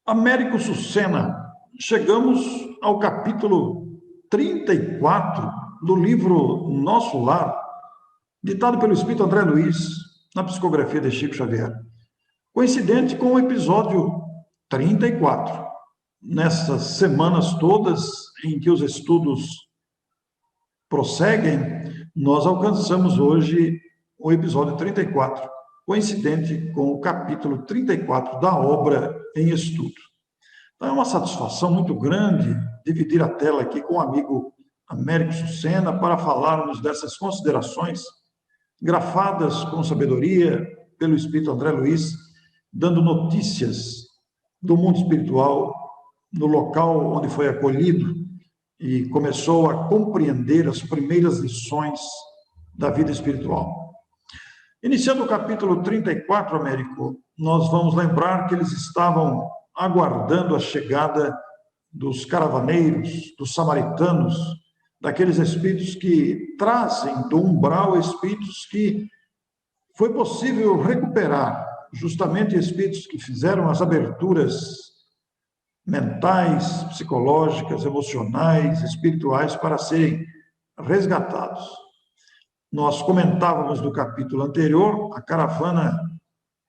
Américo Sucena, chegamos ao capítulo 34 do livro Nosso Lar, ditado pelo Espírito André Luiz, na psicografia de Chico Xavier. Coincidente com o episódio 34. Nessas semanas todas em que os estudos prosseguem, nós alcançamos hoje o episódio 34, coincidente com o capítulo 34 da obra em estudo. Então, é uma satisfação muito grande dividir a tela aqui com o amigo Américo Sucena para falarmos dessas considerações grafadas com sabedoria pelo Espírito André Luiz, dando notícias do mundo espiritual no local onde foi acolhido e começou a compreender as primeiras lições da vida espiritual. Iniciando o capítulo 34, Américo, nós vamos lembrar que eles estavam aguardando a chegada dos caravaneiros, dos samaritanos, daqueles espíritos que trazem do umbral espíritos que foi possível recuperar, justamente espíritos que fizeram as aberturas mentais, psicológicas, emocionais, espirituais para serem resgatados. Nós comentávamos no capítulo anterior a caravana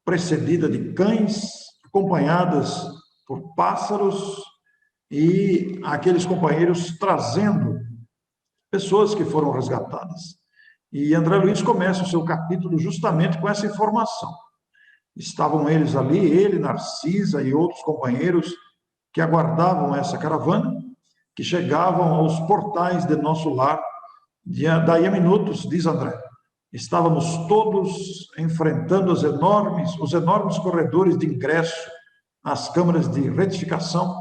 precedida de cães, acompanhadas por pássaros e aqueles companheiros trazendo pessoas que foram resgatadas. E André Luiz começa o seu capítulo justamente com essa informação. Estavam eles ali, ele, Narcisa e outros companheiros que aguardavam essa caravana, que chegavam aos portais de Nosso Lar. Daí a minutos, diz André, estávamos todos enfrentando os enormes corredores de ingresso às câmaras de retificação.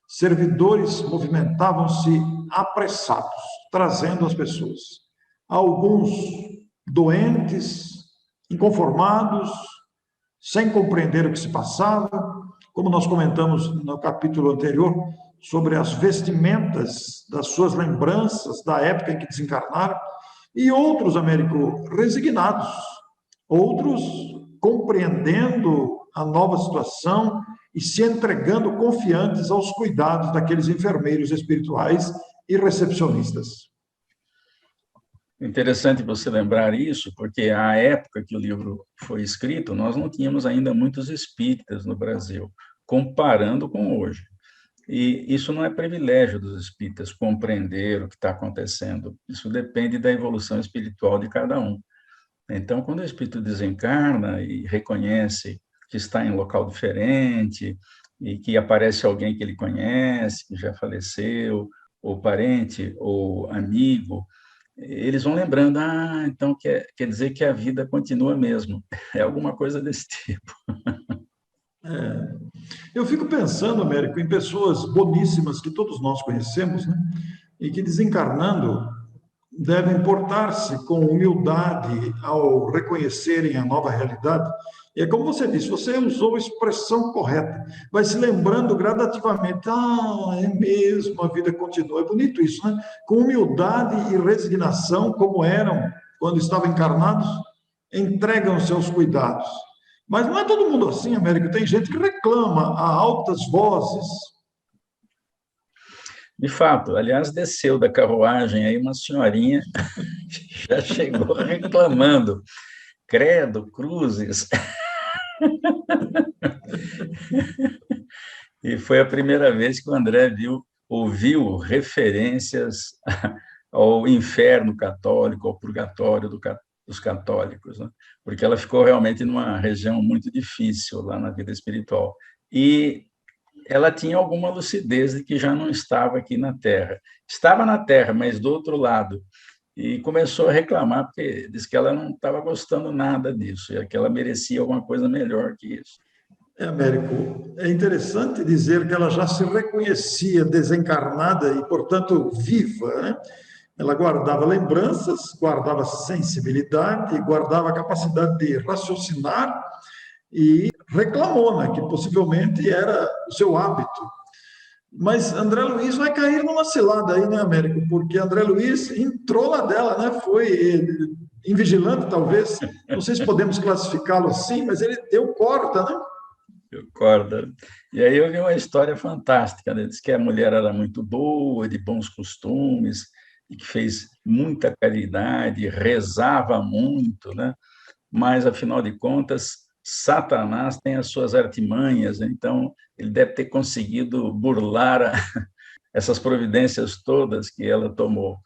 Servidores movimentavam-se apressados, trazendo as pessoas. Alguns doentes, inconformados, sem compreender o que se passava, como nós comentamos no capítulo anterior, sobre as vestimentas das suas lembranças da época em que desencarnaram, e outros, Américo, resignados, outros compreendendo a nova situação e se entregando confiantes aos cuidados daqueles enfermeiros espirituais e recepcionistas. Interessante você lembrar isso, porque à época que o livro foi escrito, nós não tínhamos ainda muitos espíritas no Brasil, comparando com hoje. E isso não é privilégio dos espíritas compreender o que está acontecendo. Isso depende da evolução espiritual de cada um. Então, quando o espírito desencarna e reconhece que está em um local diferente e que aparece alguém que ele conhece, que já faleceu, ou parente, ou amigo, eles vão lembrando, então quer dizer que a vida continua mesmo. É alguma coisa desse tipo. Eu fico pensando, Américo, em pessoas boníssimas que todos nós conhecemos, né? E que desencarnando devem portar-se com humildade ao reconhecerem a nova realidade. E é como você disse, você usou a expressão correta, vai se lembrando gradativamente, é mesmo, a vida continua. É bonito isso, né? Com humildade e resignação, como eram quando estavam encarnados, entregam seus cuidados. Mas não é todo mundo assim, Américo, tem gente que reclama a altas vozes. De fato, aliás, desceu da carruagem aí uma senhorinha que já chegou reclamando. Credo, cruzes. E foi a primeira vez que o André ouviu referências ao inferno católico, ao purgatório dos católicos, né? Porque ela ficou realmente numa região muito difícil lá na vida espiritual. E ela tinha alguma lucidez de que já não estava aqui na Terra. Estava na Terra, mas do outro lado. E começou a reclamar, porque disse que ela não estava gostando nada disso, e que ela merecia alguma coisa melhor que isso. Américo, é interessante dizer que ela já se reconhecia desencarnada e, portanto, viva, né? Ela guardava lembranças, guardava sensibilidade, guardava a capacidade de raciocinar e reclamou, né, que possivelmente era o seu hábito. Mas André Luiz vai cair numa cilada aí, né, Américo? Porque André Luiz entrou na dela, né? Foi invigilante, talvez. Não sei se podemos classificá-lo assim, mas ele deu corda, né? Concorda. E aí eu vi uma história fantástica, né? Diz que a mulher era muito boa, de bons costumes, e que fez muita caridade, rezava muito, né? Mas, afinal de contas, Satanás tem as suas artimanhas, né? Então ele deve ter conseguido burlar essas providências todas que ela tomou.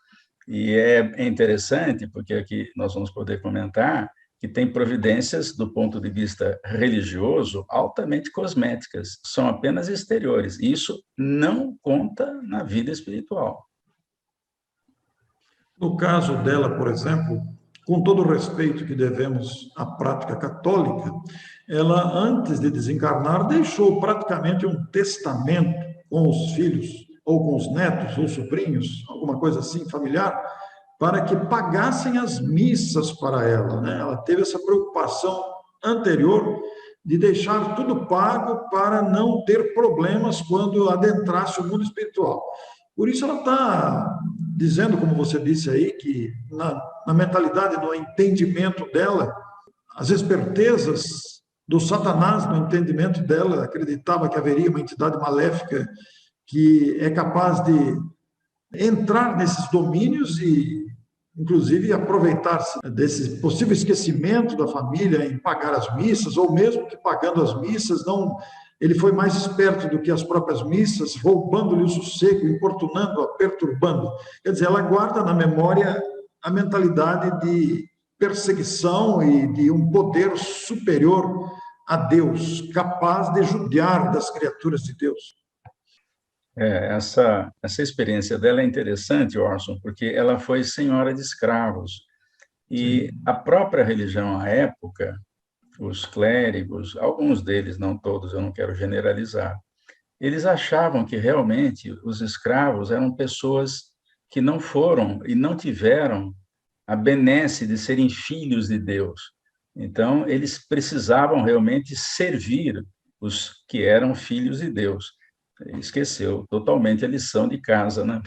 E é interessante, porque aqui nós vamos poder comentar que tem providências, do ponto de vista religioso, altamente cosméticas, são apenas exteriores. Isso não conta na vida espiritual. No caso dela, por exemplo, com todo o respeito que devemos à prática católica, ela, antes de desencarnar, deixou praticamente um testamento com os filhos, ou com os netos, ou sobrinhos, alguma coisa assim, familiar, para que pagassem as missas para ela, né? Ela teve essa preocupação anterior de deixar tudo pago para não ter problemas quando adentrasse o mundo espiritual. Por isso ela está dizendo, como você disse aí, que na mentalidade, no entendimento dela, as espertezas do Satanás, no entendimento dela, acreditava que haveria uma entidade maléfica que é capaz de entrar nesses domínios e, inclusive, aproveitar-se desse possível esquecimento da família em pagar as missas, ou mesmo que pagando as missas, não, ele foi mais esperto do que as próprias missas, roubando-lhe o sossego, importunando-a, perturbando. Quer dizer, ela guarda na memória a mentalidade de perseguição e de um poder superior a Deus, capaz de judiar das criaturas de Deus. Essa experiência dela é interessante, Orson, porque ela foi senhora de escravos. E Sim. a própria religião à época, os clérigos, alguns deles, não todos, eu não quero generalizar, eles achavam que realmente os escravos eram pessoas que não foram e não tiveram a benesse de serem filhos de Deus. Então, eles precisavam realmente servir os que eram filhos de Deus. Esqueceu totalmente a lição de casa, né,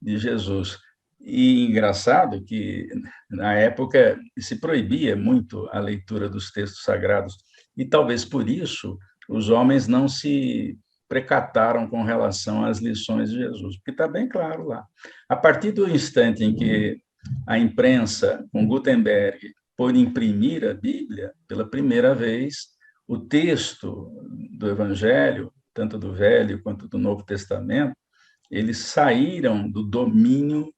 de Jesus. E engraçado que, na época, se proibia muito a leitura dos textos sagrados, e talvez por isso os homens não se precataram com relação às lições de Jesus, porque está bem claro lá. A partir do instante em que a imprensa, com Gutenberg, pôde imprimir a Bíblia, pela primeira vez, o texto do Evangelho, tanto do Velho quanto do Novo Testamento, eles saíram do domínio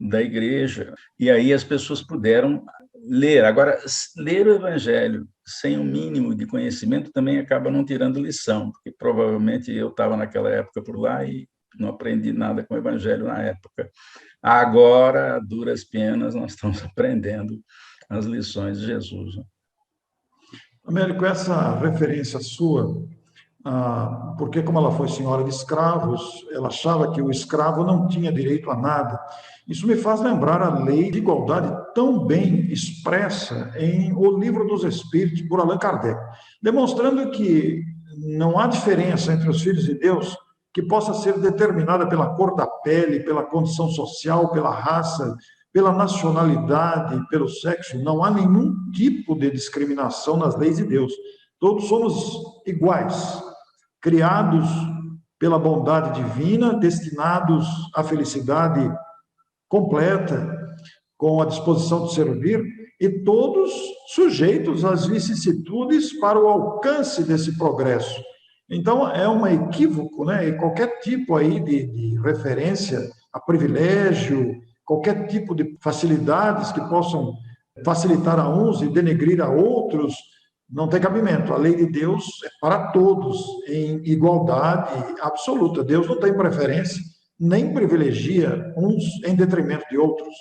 da igreja, e aí as pessoas puderam ler. Agora, ler o Evangelho sem um mínimo de conhecimento também acaba não tirando lição, porque provavelmente eu estava naquela época por lá e não aprendi nada com o Evangelho na época. Agora, a duras penas, nós estamos aprendendo as lições de Jesus. Américo, essa referência sua, porque como ela foi senhora de escravos, ela achava que o escravo não tinha direito a nada. Isso me faz lembrar a lei de igualdade tão bem expressa em O Livro dos Espíritos, por Allan Kardec, demonstrando que não há diferença entre os filhos de Deus que possa ser determinada pela cor da pele, pela condição social, pela raça, pela nacionalidade, pelo sexo. Não há nenhum tipo de discriminação nas leis de Deus. Todos somos iguais, criados pela bondade divina, destinados à felicidade completa, com a disposição de servir, e todos sujeitos às vicissitudes para o alcance desse progresso. Então, é um equívoco, né? E qualquer tipo aí de referência a privilégio, qualquer tipo de facilidades que possam facilitar a uns e denegrir a outros, não tem cabimento. A lei de Deus é para todos, em igualdade absoluta. Deus não tem preferência, nem privilegia uns em detrimento de outros.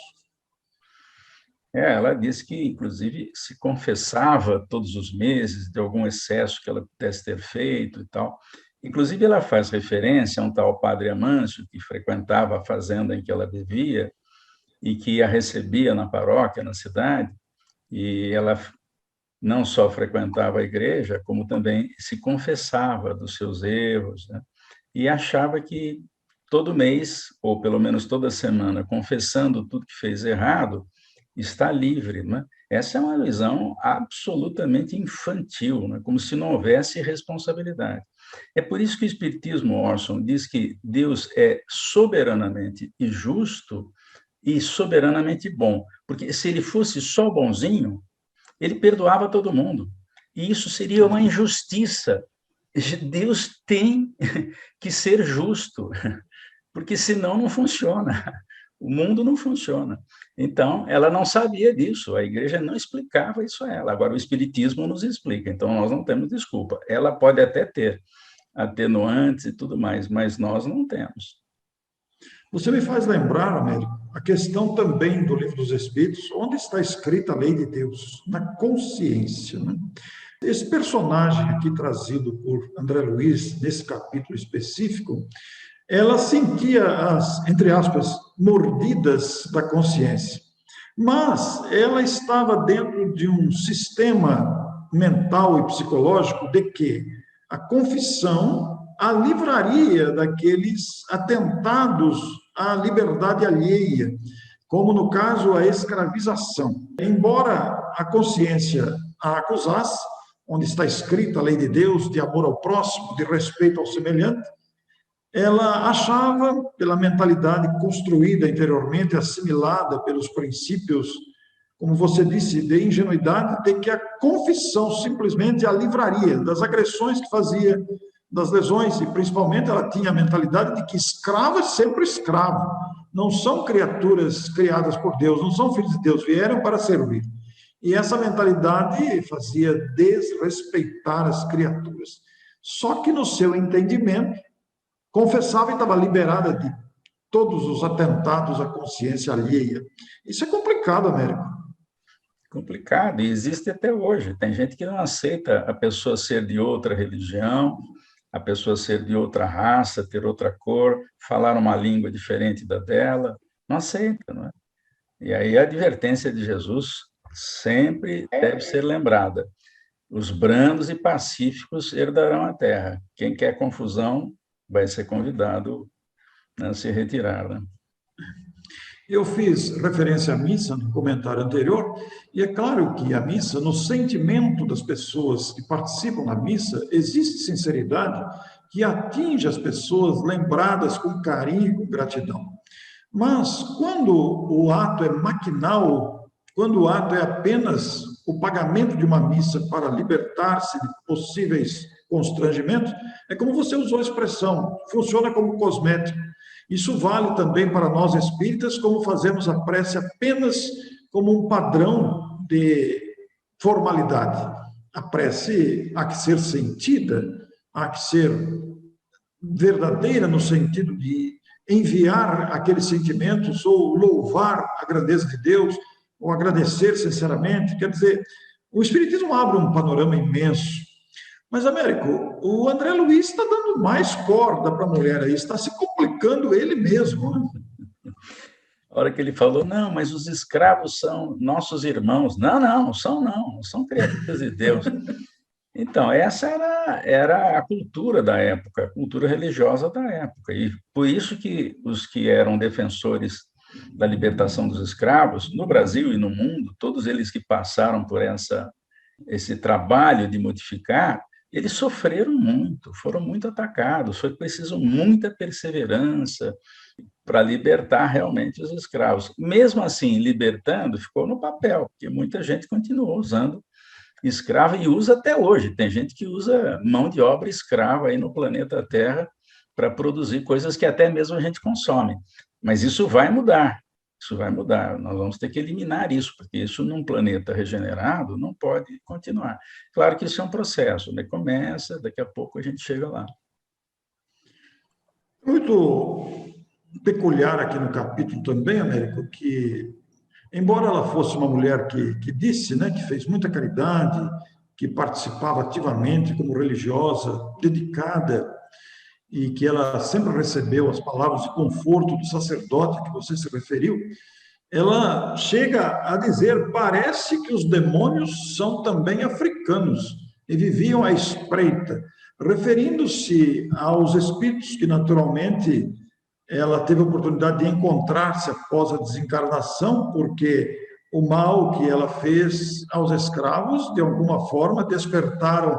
Ela disse que, inclusive, se confessava todos os meses de algum excesso que ela pudesse ter feito e tal. Inclusive, ela faz referência a um tal padre Amâncio, que frequentava a fazenda em que ela vivia e que a recebia na paróquia, na cidade, e ela não só frequentava a igreja, como também se confessava dos seus erros, né? E achava que todo mês, ou pelo menos toda semana, confessando tudo que fez errado, está livre, né? Essa é uma visão absolutamente infantil, né? Como se não houvesse responsabilidade. É por isso que o Espiritismo, Orson, diz que Deus é soberanamente e justo e soberanamente bom, porque se ele fosse só bonzinho, ele perdoava todo mundo, e isso seria uma injustiça. Deus tem que ser justo, porque senão não funciona. O mundo não funciona. Então, ela não sabia disso, a igreja não explicava isso a ela. Agora, o Espiritismo nos explica, então nós não temos desculpa. Ela pode até ter atenuantes e tudo mais, mas nós não temos. Você me faz lembrar, Américo, a questão também do Livro dos Espíritos, onde está escrita a lei de Deus, na consciência, né? Esse personagem aqui trazido por André Luiz, nesse capítulo específico, ela sentia as, entre aspas, mordidas da consciência, mas ela estava dentro de um sistema mental e psicológico de que a confissão a livraria daqueles atentados à liberdade alheia, como no caso a escravização. Embora a consciência a acusasse, onde está escrita a lei de Deus, de amor ao próximo, de respeito ao semelhante, ela achava, pela mentalidade construída interiormente, assimilada pelos princípios, como você disse, de ingenuidade, de que a confissão simplesmente a livraria das agressões que fazia, das lesões, e principalmente ela tinha a mentalidade de que escravo é sempre escravo, não são criaturas criadas por Deus, não são filhos de Deus, vieram para servir. E essa mentalidade fazia desrespeitar as criaturas. Só que no seu entendimento, confessava e estava liberada de todos os atentados à consciência alheia. Isso é complicado, Américo. Complicado, e existe até hoje. Tem gente que não aceita a pessoa ser de outra religião, a pessoa ser de outra raça, ter outra cor, falar uma língua diferente da dela. Não aceita, não é? E aí a advertência de Jesus sempre deve ser lembrada. Os brandos e pacíficos herdarão a terra. Quem quer confusão vai ser convidado a se retirar, né? Eu fiz referência à missa no comentário anterior, e é claro que a missa, no sentimento das pessoas que participam da missa, existe sinceridade que atinge as pessoas lembradas com carinho e com gratidão. Mas quando o ato é maquinal, quando o ato é apenas o pagamento de uma missa para libertar-se de possíveis constrangimentos, é como você usou a expressão, funciona como cosmético. Isso vale também para nós espíritas, como fazemos a prece apenas como um padrão de formalidade. A prece há que ser sentida, há que ser verdadeira no sentido de enviar aqueles sentimentos ou louvar a grandeza de Deus, ou agradecer sinceramente. Quer dizer, o Espiritismo abre um panorama imenso. Mas, Américo, o André Luiz está dando mais corda para a mulher aí, está se complicando ele mesmo, né? A hora que ele falou, não, mas os escravos são nossos irmãos. Não, não são criaturas de Deus. Então, essa era a cultura da época, a cultura religiosa da época. E por isso que os que eram defensores da libertação dos escravos, no Brasil e no mundo, todos eles que passaram por esse trabalho de modificar, eles sofreram muito, foram muito atacados, foi preciso muita perseverança para libertar realmente os escravos. Mesmo assim, libertando, ficou no papel, porque muita gente continuou usando escrava e usa até hoje. Tem gente que usa mão de obra escrava aí no planeta Terra para produzir coisas que até mesmo a gente consome. Mas isso vai mudar. Isso vai mudar, nós vamos ter que eliminar isso, porque isso num planeta regenerado não pode continuar. Claro que isso é um processo, né? Começa, daqui a pouco a gente chega lá. Muito peculiar aqui no capítulo também, Américo, que, embora ela fosse uma mulher que disse, né, que fez muita caridade, que participava ativamente como religiosa, dedicada, e que ela sempre recebeu as palavras de conforto do sacerdote que você se referiu, ela chega a dizer, parece que os demônios são também africanos e viviam à espreita, referindo-se aos espíritos que naturalmente ela teve a oportunidade de encontrar-se após a desencarnação, porque o mal que ela fez aos escravos, de alguma forma, despertaram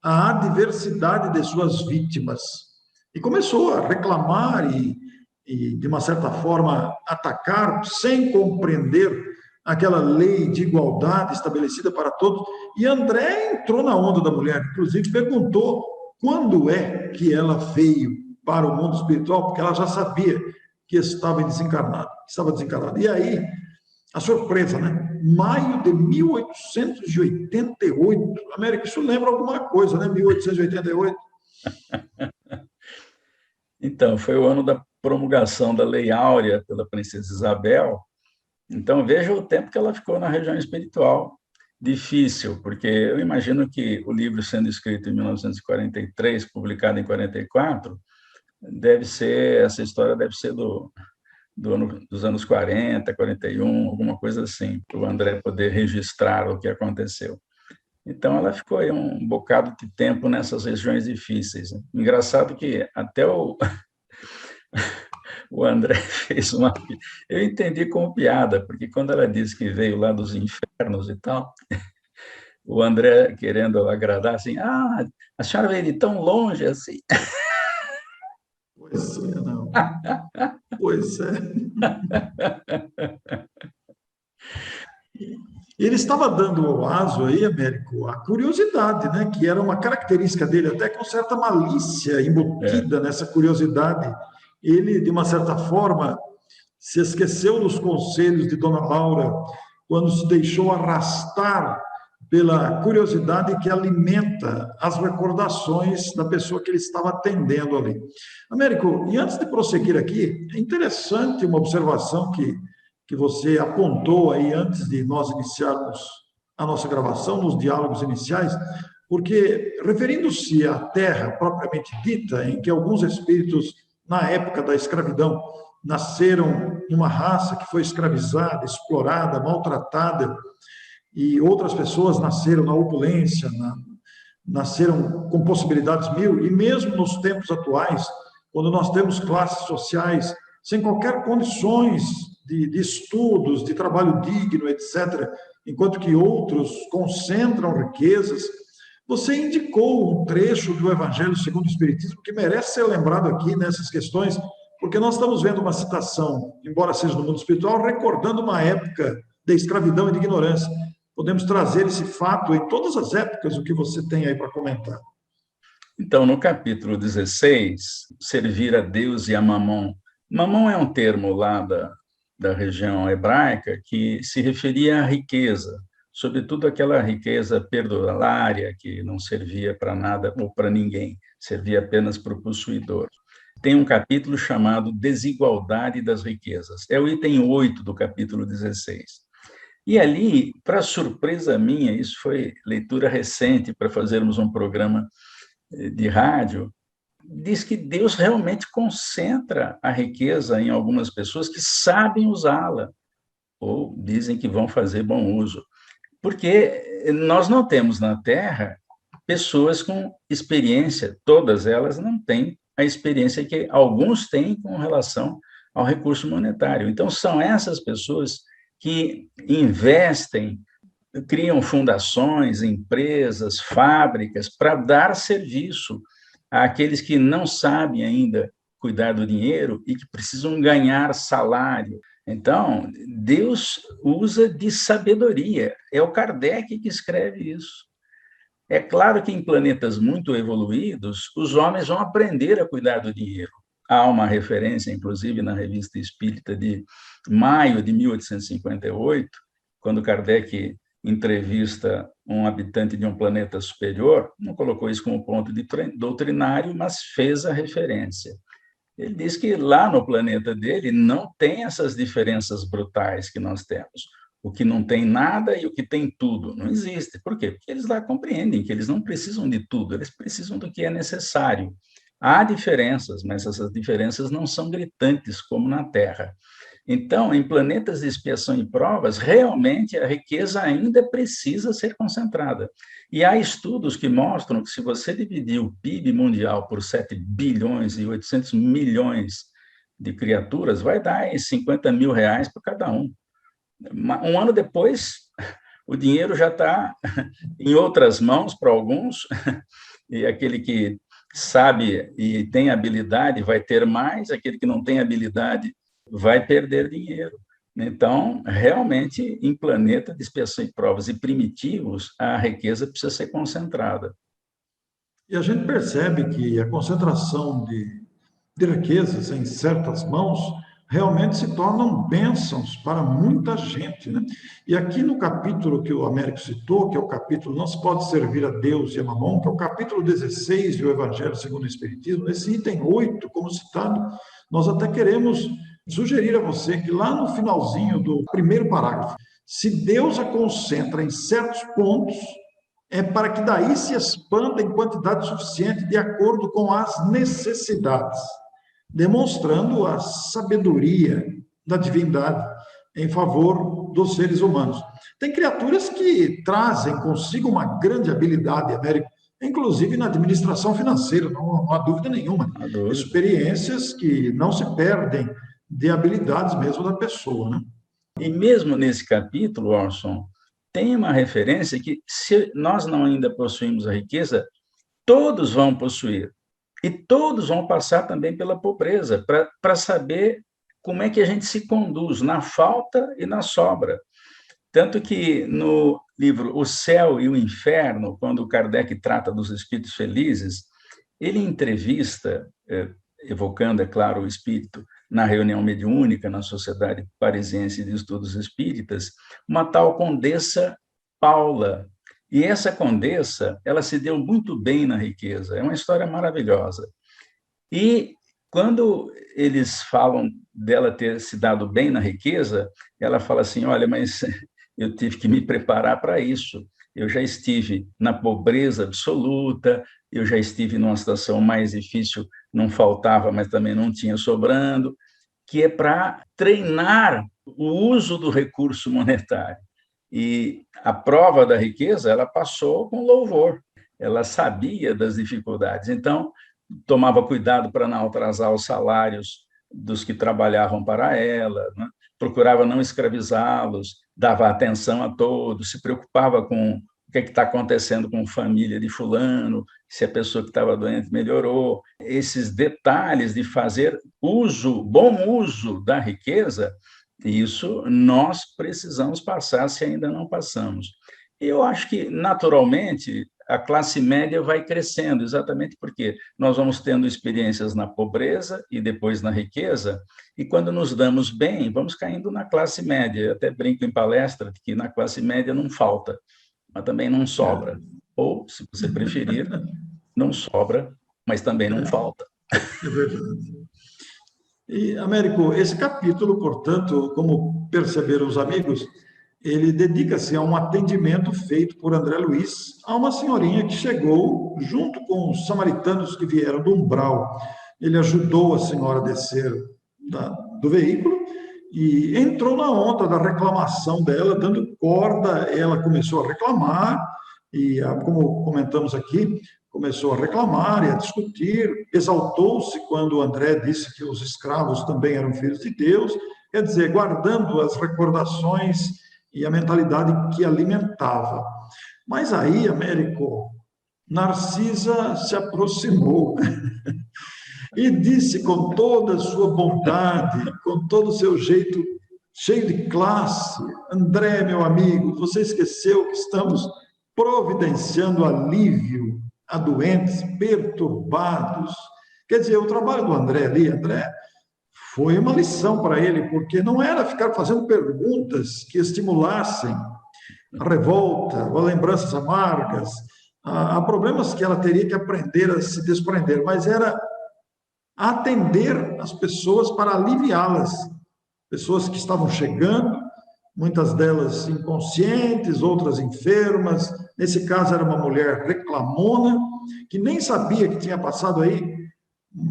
a adversidade de suas vítimas. E começou a reclamar de uma certa forma, atacar, sem compreender aquela lei de igualdade estabelecida para todos. E André entrou na onda da mulher, inclusive perguntou quando é que ela veio para o mundo espiritual, porque ela já sabia que estava desencarnada. E aí, a surpresa, né? Maio de 1888. América, isso lembra alguma coisa, né? 1888. Então, foi o ano da promulgação da Lei Áurea pela Princesa Isabel. Então, veja o tempo que ela ficou na região espiritual. Difícil, porque eu imagino que o livro sendo escrito em 1943, publicado em 44, essa história deve ser dos anos 40, 41, alguma coisa assim, para o André poder registrar o que aconteceu. Então, ela ficou aí um bocado de tempo nessas regiões difíceis. Engraçado que até o André fez uma... Eu entendi como piada, porque quando ela disse que veio lá dos infernos e tal, o André, querendo agradar, assim, a senhora veio de tão longe assim. Pois é, não. Pois é. Ele estava dando ao aso aí, Américo, a curiosidade, né? Que era uma característica dele, até com certa malícia embutida nessa curiosidade. Ele, de uma certa forma, se esqueceu dos conselhos de Dona Laura quando se deixou arrastar pela curiosidade que alimenta as recordações da pessoa que ele estava atendendo ali. Américo, e antes de prosseguir aqui, é interessante uma observação que você apontou aí antes de nós iniciarmos a nossa gravação, nos diálogos iniciais, porque referindo-se à Terra propriamente dita, em que alguns espíritos, na época da escravidão, nasceram numa raça que foi escravizada, explorada, maltratada, e outras pessoas nasceram na opulência, nasceram com possibilidades mil, e mesmo nos tempos atuais, quando nós temos classes sociais sem qualquer condições de estudos, de trabalho digno, etc., enquanto que outros concentram riquezas, você indicou um trecho do Evangelho segundo o Espiritismo que merece ser lembrado aqui nessas questões, porque nós estamos vendo uma citação, embora seja no mundo espiritual, recordando uma época de escravidão e de ignorância. Podemos trazer esse fato em todas as épocas, o que você tem aí para comentar. Então, no capítulo 16, servir a Deus e a Mamon. Mamon é um termo lá da região hebraica que se referia à riqueza, sobretudo aquela riqueza perdulária que não servia para nada ou para ninguém, servia apenas para o possuidor. Tem um capítulo chamado Desigualdade das Riquezas. É o item 8 do capítulo 16. E ali, para surpresa minha, isso foi leitura recente para fazermos um programa de rádio, diz que Deus realmente concentra a riqueza em algumas pessoas que sabem usá-la, ou dizem que vão fazer bom uso. Porque nós não temos na Terra pessoas com experiência, todas elas não têm a experiência que alguns têm com relação ao recurso monetário. Então, são essas pessoas que investem, criam fundações, empresas, fábricas, para dar serviço àqueles que não sabem ainda cuidar do dinheiro e que precisam ganhar salário. Então, Deus usa de sabedoria. É o Kardec que escreve isso. É claro que em planetas muito evoluídos, os homens vão aprender a cuidar do dinheiro. Há uma referência, inclusive, na Revista Espírita de maio de 1858, quando Kardec entrevista um habitante de um planeta superior, não colocou isso como ponto doutrinário, mas fez a referência. Ele diz que lá no planeta dele não tem essas diferenças brutais que nós temos. O que não tem nada e o que tem tudo. Não existe. Por quê? Porque eles lá compreendem que eles não precisam de tudo, eles precisam do que é necessário. Há diferenças, mas essas diferenças não são gritantes como na Terra. Então, em planetas de expiação e provas, realmente a riqueza ainda precisa ser concentrada. E há estudos que mostram que se você dividir o PIB mundial por 7 bilhões e 800 milhões de criaturas, vai dar R$ 50 mil para cada um. Um ano depois, O dinheiro já está em outras mãos para alguns, e aquele que sabe e tem habilidade vai ter mais, aquele que não tem habilidade vai perder dinheiro. Então, realmente, em planeta de expiação e provas e primitivos, a riqueza precisa ser concentrada. E a gente percebe que a concentração de riquezas em certas mãos realmente se tornam bênçãos para muita gente, né? E aqui no capítulo que o Américo citou, que é o capítulo Não se pode servir a Deus e a Mamon, que é o capítulo 16 do Evangelho segundo o Espiritismo, esse item 8, como citado, nós até queremos sugerir a você que lá no finalzinho do primeiro parágrafo, se Deus a concentra em certos pontos, é para que daí se expanda em quantidade suficiente de acordo com as necessidades, demonstrando a sabedoria da divindade em favor dos seres humanos. Tem criaturas que trazem consigo uma grande habilidade, Américo, inclusive na administração financeira, não há dúvida nenhuma. Experiências que não se perdem de habilidades mesmo da pessoa, né? E mesmo nesse capítulo, Orson, tem uma referência que, se nós não ainda possuímos a riqueza, todos vão possuir. E todos vão passar também pela pobreza, para saber como é que a gente se conduz na falta e na sobra. Tanto que no livro O Céu e o Inferno, quando Kardec trata dos espíritos felizes, ele entrevista, evocando, é claro, o espírito na reunião mediúnica, na Sociedade Parisiense de Estudos Espíritas, uma tal Condessa Paula. E essa condessa, ela se deu muito bem na riqueza, é uma história maravilhosa. E quando eles falam dela ter se dado bem na riqueza, ela fala assim, olha, mas eu tive que me preparar para isso. Eu já estive na pobreza absoluta, eu já estive numa situação mais difícil, não faltava, mas também não tinha sobrando, que é para treinar o uso do recurso monetário. E a prova da riqueza, ela passou com louvor. Ela sabia das dificuldades. Então, tomava cuidado para não atrasar os salários dos que trabalhavam para ela, né? Procurava não escravizá-los, dava atenção a todos, se preocupava com o que está acontecendo com a família de fulano, se a pessoa que estava doente melhorou. Esses detalhes de fazer bom uso da riqueza, isso nós precisamos passar se ainda não passamos. Eu acho que, naturalmente, a classe média vai crescendo, exatamente porque nós vamos tendo experiências na pobreza e depois na riqueza, e quando nos damos bem, vamos caindo na classe média. Eu até brinco em palestra que na classe média não falta, mas também não sobra. Ou, se você preferir, não sobra, mas também não falta. É verdade. E, Américo, esse capítulo, portanto, como perceberam os amigos, ele dedica-se a um atendimento feito por André Luiz a uma senhorinha que chegou junto com os samaritanos que vieram do umbral. Ele ajudou a senhora a descer do veículo e entrou na onda da reclamação dela, dando corda, ela começou a reclamar e, como comentamos aqui, começou a reclamar e a discutir, exaltou-se quando o André disse que os escravos também eram filhos de Deus, quer dizer, guardando as recordações e a mentalidade que alimentava. Mas aí, Américo, Narcisa se aproximou e disse com toda a sua bondade, com todo o seu jeito cheio de classe, André, meu amigo, você esqueceu que estamos providenciando alívio a doentes perturbados. Quer dizer, o trabalho do André ali, André, foi uma lição para ele, porque não era ficar fazendo perguntas que estimulassem a revolta ou a lembranças amargas, a problemas que ela teria que aprender a se desprender, mas era atender as pessoas para aliviá-las. Pessoas que estavam chegando, muitas delas inconscientes, outras enfermas. Nesse caso, era uma mulher reclamona, que nem sabia que tinha passado aí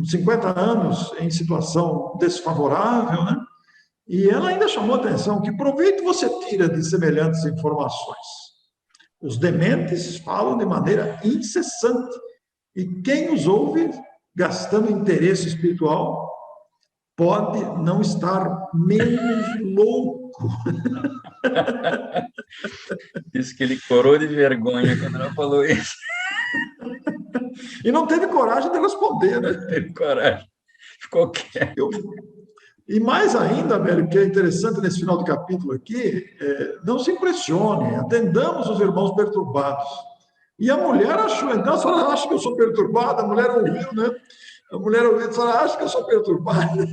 50 anos em situação desfavorável, né? E ela ainda chamou atenção: que proveito você tira de semelhantes informações? Os dementes falam de maneira incessante, e quem os ouve, gastando interesse espiritual, pode não estar menos louco. Disse que ele corou de vergonha quando ela falou isso. E não teve coragem de responder, né? Não teve coragem. Ficou quieto. Eu, e mais ainda, Américo, que é interessante nesse final do capítulo aqui, não se impressione, atendamos os irmãos perturbados. E a mulher achou, então a senhora acha que eu sou perturbada? A mulher ouviu, né? A mulher ouviu, a senhora acha que eu sou perturbada?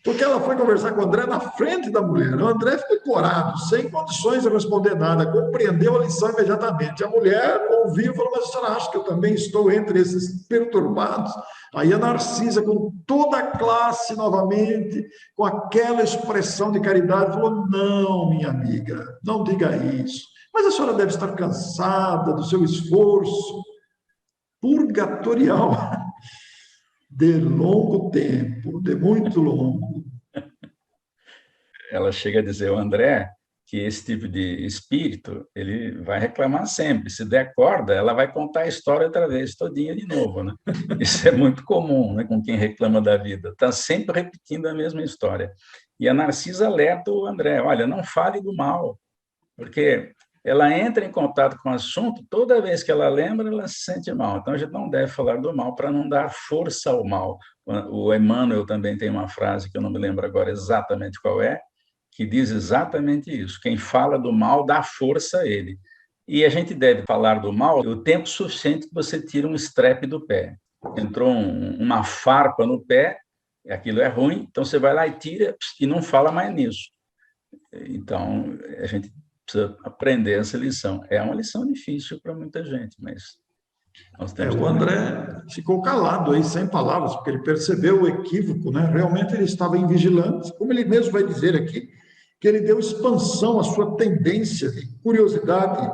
Porque ela foi conversar com o André na frente da mulher. O André ficou corado, sem condições de responder nada, compreendeu a lição imediatamente. A mulher ouviu e falou: mas a senhora acha que eu também estou entre esses perturbados? Aí a Narcisa, com toda a classe novamente, com aquela expressão de caridade, falou: não, minha amiga, não diga isso. Mas a senhora deve estar cansada do seu esforço purgatorial de longo tempo, de muito longo. Ela chega a dizer ao André que esse tipo de espírito, ele vai reclamar sempre. Se der corda, ela vai contar a história outra vez, todinha de novo, né? Isso é muito comum, né, com quem reclama da vida. Está sempre repetindo a mesma história. E a Narcisa alerta o André: olha, não fale do mal, porque ela entra em contato com o assunto, toda vez que ela lembra, ela se sente mal. Então, a gente não deve falar do mal para não dar força ao mal. O Emmanuel também tem uma frase, que eu não me lembro agora exatamente qual é, que diz exatamente isso: quem fala do mal dá força a ele. E a gente deve falar do mal o tempo suficiente que você tira um estrepe do pé. Entrou uma farpa no pé, aquilo é ruim, então você vai lá e tira e não fala mais nisso. Então, a gente precisa aprender essa lição. É uma lição difícil para muita gente, mas nós temos O André ficou calado aí, sem palavras, porque ele percebeu o equívoco, né? Realmente ele estava invigilante, como ele mesmo vai dizer aqui, que ele deu expansão à sua tendência de curiosidade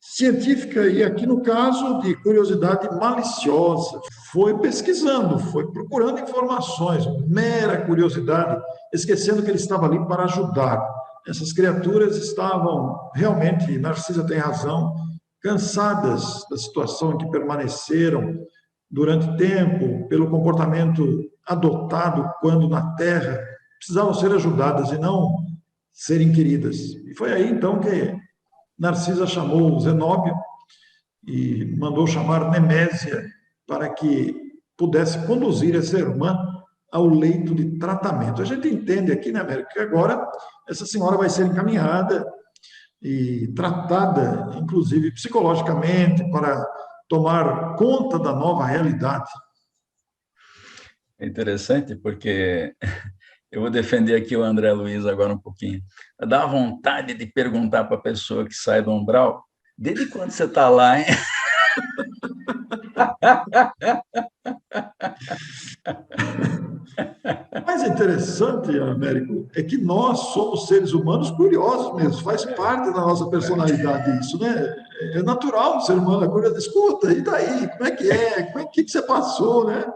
científica, e aqui no caso de curiosidade maliciosa. Foi pesquisando, foi procurando informações, mera curiosidade, esquecendo que ele estava ali para ajudar. Essas criaturas estavam realmente, Narcisa tem razão, cansadas da situação em que permaneceram durante tempo, pelo comportamento adotado quando na Terra, precisavam ser ajudadas e não serem queridas. E foi aí então que Narcisa chamou Zenóbio e mandou chamar Nemésia para que pudesse conduzir essa irmã ao leito de tratamento. A gente entende aqui, né, América, que agora essa senhora vai ser encaminhada e tratada, inclusive psicologicamente, para tomar conta da nova realidade. É interessante porque eu vou defender aqui o André Luiz agora um pouquinho. Dá vontade de perguntar para a pessoa que sai do umbral: desde quando você está lá, hein? Mais interessante, Américo, é que nós somos seres humanos curiosos mesmo, faz parte da nossa personalidade isso, né? É natural o ser humano, a curiosidade. Escuta, e daí? Como é que é? Que você passou, né?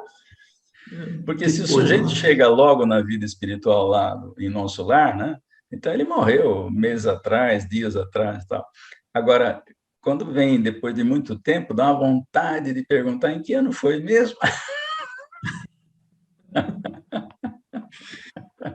Porque Que se o coisa, sujeito né? chega logo na vida espiritual lá em nosso lar, né? Então ele morreu meses atrás, dias atrás, tal. Agora, quando vem depois de muito tempo, dá uma vontade de perguntar: em que ano foi mesmo?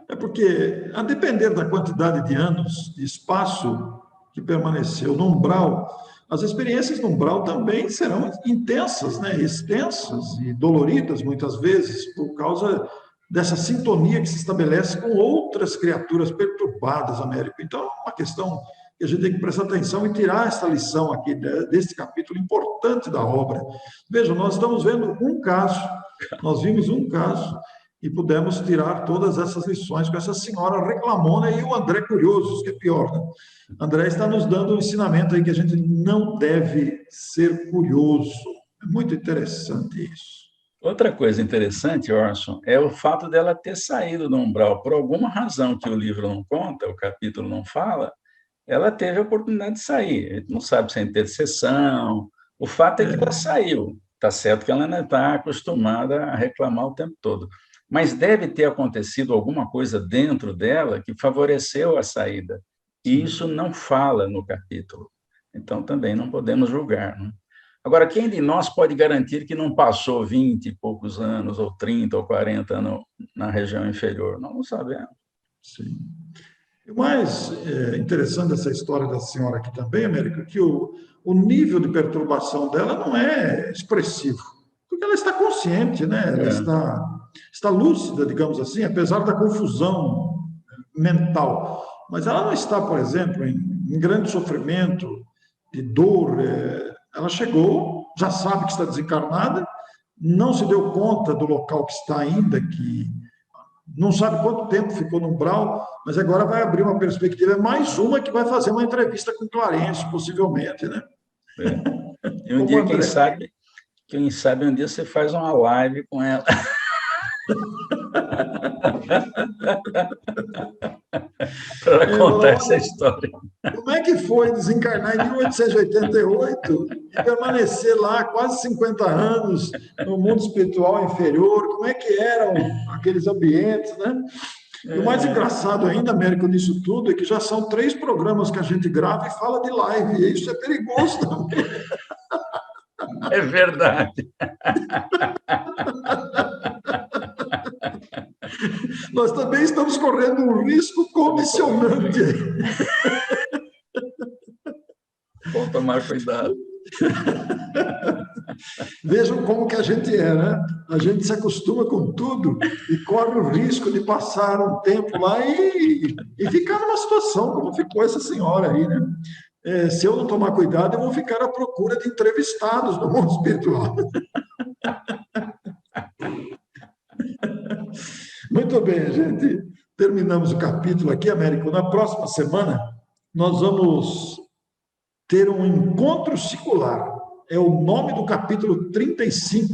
É porque, a depender da quantidade de anos, de espaço que permaneceu no umbral, as experiências no umbral também serão intensas, né? Extensas e doloridas, muitas vezes, por causa dessa sintonia que se estabelece com outras criaturas perturbadas, Américo. Então, é uma questão que a gente tem que prestar atenção e tirar essa lição aqui deste capítulo importante da obra. Veja, nós estamos vendo um caso, nós vimos um caso e pudemos tirar todas essas lições com essa senhora reclamona e o André curioso, que é pior, né? André está nos dando um ensinamento aí que a gente não deve ser curioso. É muito interessante isso. Outra coisa interessante, Orson, é o fato dela ter saído do umbral. Por alguma razão que o livro não conta, o capítulo não fala, ela teve a oportunidade de sair. A gente não sabe se é intercessão. O fato é que ela saiu. Está certo que ela não está acostumada a reclamar o tempo todo. Mas deve ter acontecido alguma coisa dentro dela que favoreceu a saída. E isso não fala no capítulo. Então, também não podemos julgar, né? Agora, quem de nós pode garantir que não passou 20 e poucos anos, ou 30, ou 40 na região inferior? Não sabemos. sim. O mais interessante dessa história da senhora aqui também, Américo, é que o nível de perturbação dela não é expressivo, porque ela está consciente, né? Ela É, está lúcida, digamos assim, apesar da confusão mental. Mas ela não está, por exemplo, em grande sofrimento, de dor. Ela chegou, já sabe que está desencarnada, não se deu conta do local que está ainda, que não sabe quanto tempo ficou no umbral, mas agora vai abrir uma perspectiva. É mais uma que vai fazer uma entrevista com Clarence, possivelmente, né? é. E um Como o dia, André. quem sabe um dia você faz uma live com ela para contar essa Olha, história. como é que foi desencarnar em 1888 e permanecer lá quase 50 anos no mundo espiritual inferior? Como é que eram aqueles ambientes, né? E o mais É, engraçado ainda, Américo, nisso tudo, é que já são 3 programas que a gente grava e fala de live, e isso é perigoso também. é verdade. Nós também estamos correndo um risco comissionante. Bom tomar cuidado. Vejam como que a gente é, né? A gente se acostuma com tudo e corre o risco de passar um tempo lá e ficar numa situação como ficou essa senhora aí, né? Se eu não tomar cuidado, eu vou ficar à procura de entrevistados no mundo espiritual. Muito bem, gente. Terminamos o capítulo aqui, Américo. Na próxima semana, nós vamos ter um encontro singular. É o nome do capítulo 35.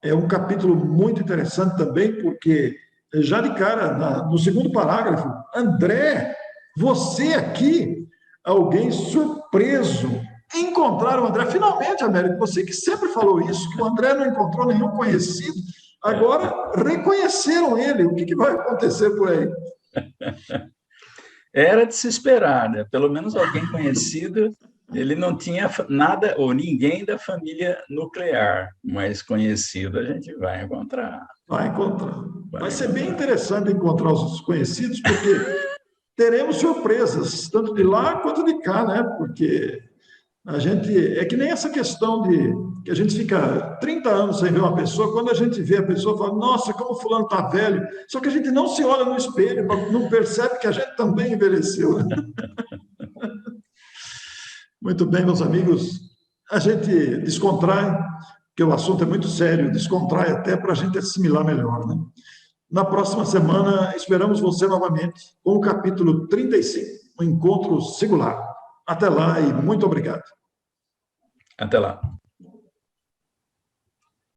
É um capítulo muito interessante também, porque já de cara, no segundo parágrafo, André, você aqui, alguém surpreso, encontraram o André. Finalmente, Américo, você que sempre falou isso, que o André não encontrou nenhum conhecido, agora reconheceram ele. O que vai acontecer por aí? Era de se esperar, né? Pelo menos alguém conhecido. Ele não tinha nada ou ninguém da família nuclear, mas conhecido a gente vai encontrar. Vai encontrar. Vai Vai ser bem encontrar. interessante encontrar os desconhecidos, porque teremos surpresas, tanto de lá quanto de cá, né? Porque a gente. É que nem essa questão de que a gente fica 30 anos sem ver uma pessoa, quando a gente vê a pessoa, fala, nossa, como fulano está velho. Só que a gente não se olha no espelho, não percebe que a gente também envelheceu. Muito bem, meus amigos. A gente descontrai, porque o assunto é muito sério, descontrai até para a gente assimilar melhor, né? Na próxima semana, esperamos você novamente com o capítulo 35, um encontro singular. Até lá e muito obrigado. Até lá.